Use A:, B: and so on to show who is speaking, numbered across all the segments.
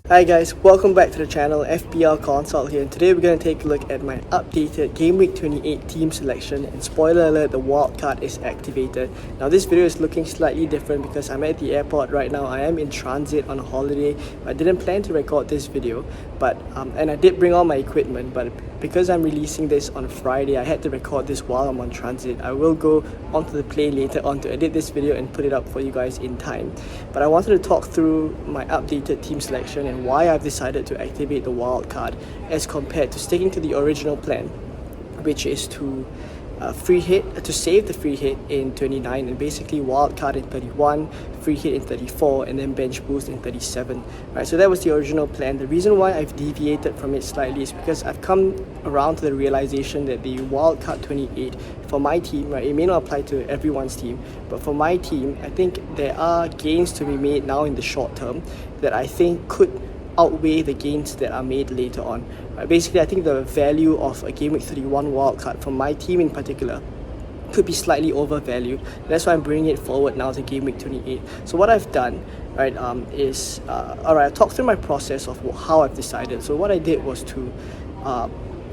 A: Hi guys, welcome back to the channel. FPL Consult here, and today we're going to take a look at my updated Game Week 28 team selection. And spoiler alert, the wildcard is activated. Now this video is looking slightly different because I'm at the airport right now. I am in transit on a holiday. I didn't plan to record this video, and I did bring all my equipment, but because I'm releasing this on Friday, I had to record this while I'm on transit. I will go onto the plane later on to edit this video and put it up for you guys in time. But I wanted to talk through my updated team selection and why I've decided to activate the wildcard as compared to sticking to the original plan, which is to save the free hit in 29 and basically wildcard in 31, free hit in 34, and then bench boost in 37. Right, so that was the original plan. The reason why I've deviated from it slightly is because I've come around to the realization that the wildcard 28 for my team, right, it may not apply to everyone's team, but for my team, I think there are gains to be made now in the short term that I think could outweigh the gains that are made later on. Basically, I think the value of a Game Week 31 wildcard for my team in particular could be slightly overvalued. That's why I'm bringing it forward now to Game Week 28. So what I've done, right, I'll talk through my process of how I've decided. So what I did was to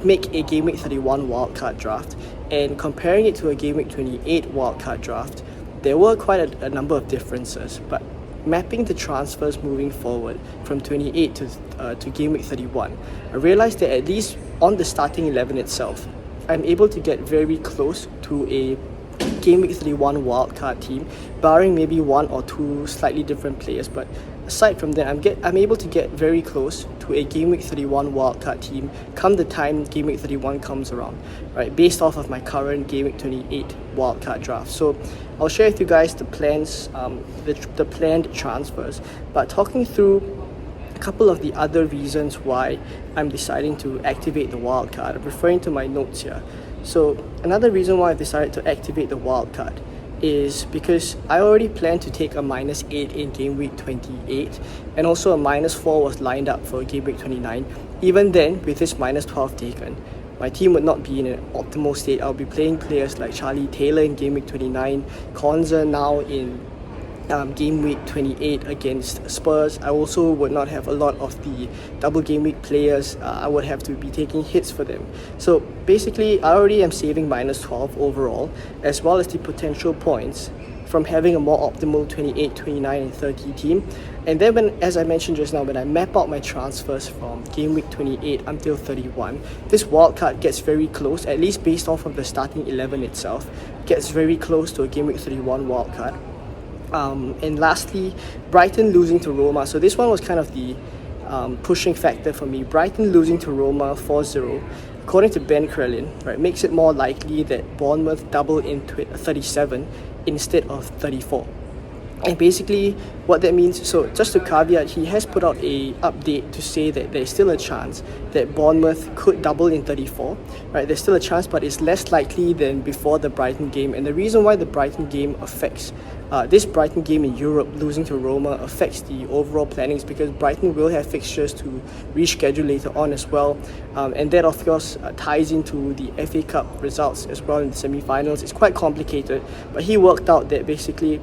A: make a Game Week 31 wildcard draft, and comparing it to a Game Week 28 wildcard draft, there were quite a number of differences, but mapping the transfers moving forward from 28 to Game Week 31, I realized that at least on the starting 11 itself, I'm able to get very close to a Game Week 31 wildcard team, barring maybe one or two slightly different players. But aside from that, I'm able to get very close to a Game Week 31 wildcard team come the time Game Week 31 comes around, right? Based off of my current Game Week 28 wildcard draft. So I'll share with you guys the plans, the planned transfers, but talking through a couple of the other reasons why I'm deciding to activate the wildcard. I'm referring to my notes here. So another reason why I've decided to activate the wildcard is because I already planned to take a -8 in Game Week 28, and also a -4 was lined up for Game Week 29. Even then, with this -12 taken, my team would not be in an optimal state. I'll be playing players like Charlie Taylor in Game Week 29, Konza now in Game Week 28 against Spurs. I also would not have a lot of the double Game Week players. I would have to be taking hits for them. So basically, I already am saving -12 overall, as well as the potential points from having a more optimal 28, 29, and 30 team. And then as I mentioned just now, when I map out my transfers from Game Week 28 until 31, this wildcard gets very close, at least based off of the starting 11 itself, gets very close to a Game Week 31 wildcard. And lastly, Brighton losing to Roma. So this one was kind of the pushing factor for me. Brighton losing to Roma 4-0, according to Ben Krellin, right, makes it more likely that Bournemouth double in 37 instead of 34. And basically what that means, so just to caveat, he has put out a update to say that there's still a chance that Bournemouth could double in 34, right? There's still a chance, but it's less likely than before the Brighton game. And the reason why the Brighton game affects this Brighton game in Europe losing to Roma affects the overall planning is because Brighton will have fixtures to reschedule later on as well, and that of course ties into the FA Cup results as well in the semi-finals. It's quite complicated, but he worked out that basically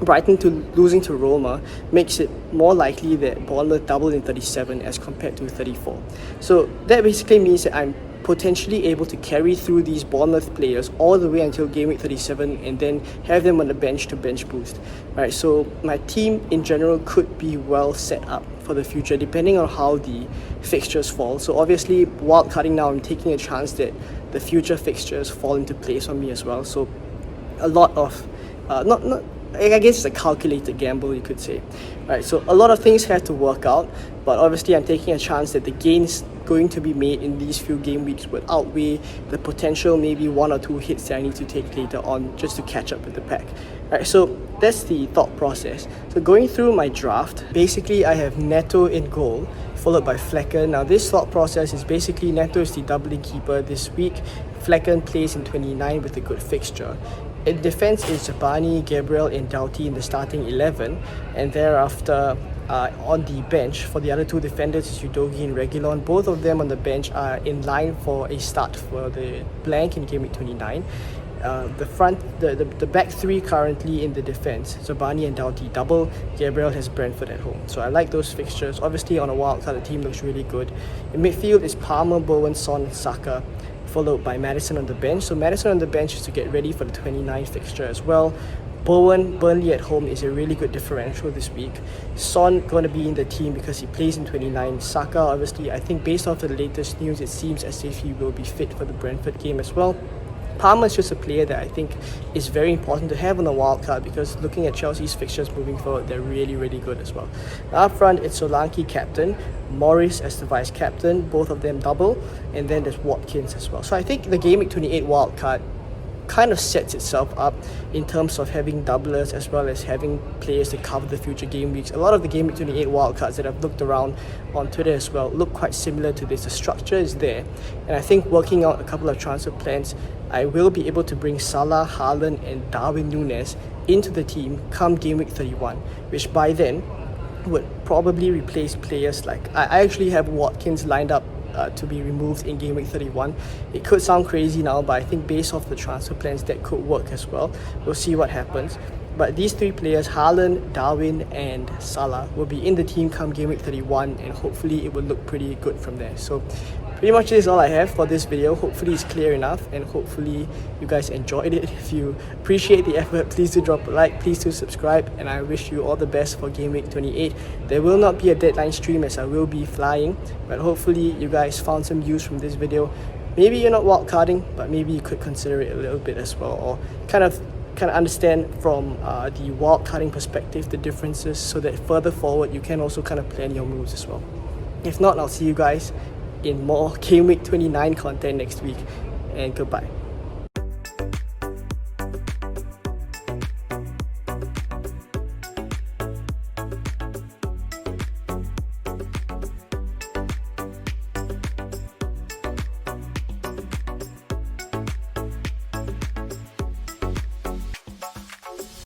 A: Brighton losing to Roma makes it more likely that Bournemouth doubled in 37 as compared to 34. So that basically means that I'm potentially able to carry through these Bournemouth players all the way until Game Week 37 and then have them on the bench to bench boost. Right, so my team in general could be well set up for the future depending on how the fixtures fall. So obviously, wildcarding now, I'm taking a chance that the future fixtures fall into place on me as well. So a lot of I guess it's a calculated gamble, you could say. Right, so a lot of things have to work out, but obviously I'm taking a chance that the gains going to be made in these few game weeks would outweigh the potential maybe one or two hits that I need to take later on just to catch up with the pack. Right, so that's the thought process. So going through my draft, basically I have Neto in goal, followed by Flecken. Now this thought process is basically Neto is the doubling keeper this week. Flecken plays in 29 with a good fixture. In defence is Zabani, Gabriel, and Doughty in the starting 11, and thereafter on the bench for the other two defenders is Udogi and Reguilon. Both of them on the bench are in line for a start for the blank in Game Week 29. The back three currently in the defense, so Barney and Doughty double. Gabriel has Brentford at home, so I like those fixtures. Obviously, on a wildcard, the team looks really good. In midfield is Palmer, Bowen, Son, and Saka, followed by Maddison on the bench. So Maddison on the bench is to get ready for the 29th fixture as well. Bowen, Burnley at home is a really good differential this week. Son going to be in the team because he plays in 29. Saka, obviously, I think based off the latest news, it seems as if he will be fit for the Brentford game as well. Palmer is just a player that I think is very important to have on the wildcard, because looking at Chelsea's fixtures moving forward, they're really, really good as well. Now up front, it's Solanke captain, Morris as the vice captain, both of them double, and then there's Watkins as well. So I think the Game Week 28 wildcard kind of sets itself up in terms of having doublers as well as having players to cover the future game weeks. A lot of the Game Week 28 wildcards that I've looked around on Twitter as well look quite similar to this. The structure is there, and I think working out a couple of transfer plans, I will be able to bring Salah, Haaland and Darwin Núñez into the team come Game Week 31, which by then would probably replace players like... I actually have Watkins lined up to be removed in Game Week 31. It could sound crazy now, but I think based off the transfer plans, that could work as well. We'll see what happens. But these three players, Haaland, Darwin and Salah, will be in the team come Game Week 31, and hopefully it will look pretty good from there. So pretty much this is all I have for this video. Hopefully it's clear enough, and hopefully you guys enjoyed it. If you appreciate the effort, please do drop a like, please do subscribe, and I wish you all the best for Game Week 28. There will not be a deadline stream as I will be flying, but hopefully you guys found some use from this video. Maybe you're not wildcarding, but maybe you could consider it a little bit as well, or kind of understand from the wildcarding perspective the differences, so that further forward you can also kind of plan your moves as well. If not, I'll see you guys in more Game Week 29 content next week, and goodbye.